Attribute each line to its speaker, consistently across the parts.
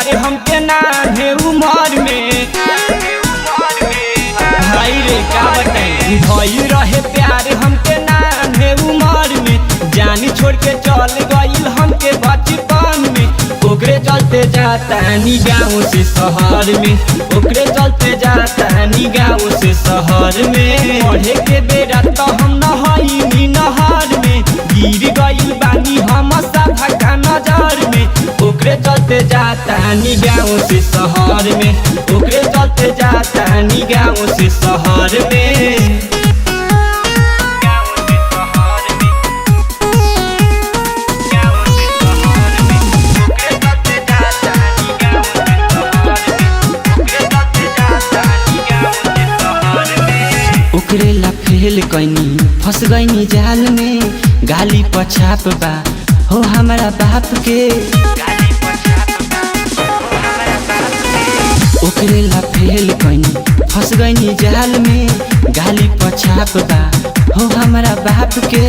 Speaker 1: प्यार हमके नान्हे उमर में भाई रे का बताई भई रहे प्यार हमके नान्हे उमर में जानी छोड़ के चल गईल हमके बचपन में ओकरे चलते जाता नी गाँव से शहर में ओकरे चलते जाता नी गाँव से शहर में पढ़े के बेरा तो हम नहाई नहर में गिर गईल बानी हम सब का नजर में ओकरे चलते जाता नी गाँव से शहर में ओकरे चलते जाता नी गाँव से शहर में ओकरे ला फेल कैनी फंस गईनी जाल में गाली पछाप बा हो हमारा बाप के ओकरे ला फेल कैनी फंस गईनी जाल में गाली पछाप बा हो हमारा बाप के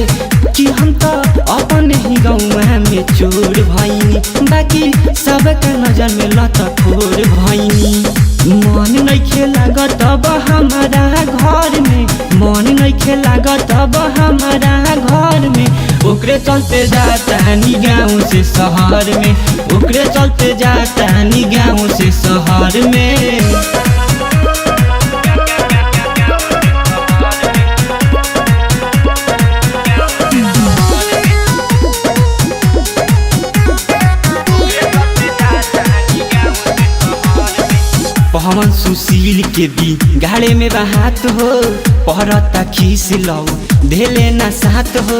Speaker 1: कि हम तो अपन ही गाँव में चोर भईनी बाकी सबका नजर में लतखोर भईनी मन नइखे लागत अब हमारा घर में मन नइखे लागत अब हमारा घर में ओकरे चलते जाता नी गाँव से शहर में ओकरे चलते जाता नी गाँव से शहर में पवन सुशील के भी गाड़े में बहात हो पहरता खीस लो धेले ना साथ हो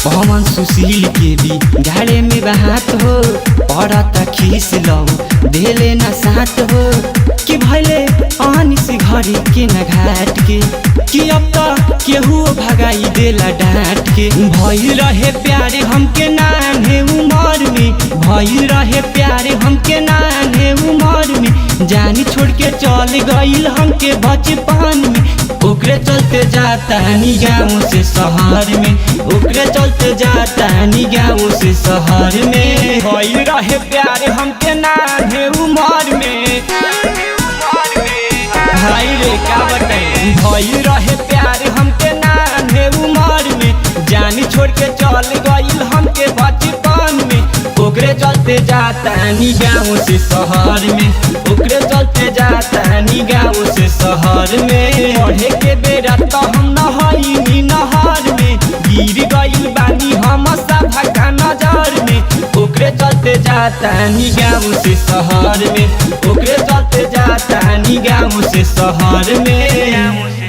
Speaker 1: पवन सुशील के भी गाड़े में बहात हो पहरता खीस लो धेले ना साथ हो कि भले आनी से घरे के न घाट के कि अब तो केहू भगाई देला डांट के भइल रहे प्यारे हमके नान्हे उमर में भइल रहे प्यारे हमके नान्हे उमर में जानी छोड़ के चल गईल हमके बचपन में ओकरे चलते जाता नी गाँव से शहर में ओकरे चलते जाता नी गाँव से शहर में भइल रहे प्यारे हमके नान्हे उमर में भाई रे का बताई भइल रहे प्यार हमके नान्हे उमर में जानी छोड़ के चल गईल हमके बचपन में ओकरे चलते जाता नी गाँव से शहर में ओकरे चलते जाता नी गाँव से शहर में पढ़े के बेरा तो हम नहाई नहर में गिर गईल बानी हम सब का नजर में ओकरे चलते जाता नी गाँव से शहर में ओकरे चलते जाता नी गाँव से शहर में।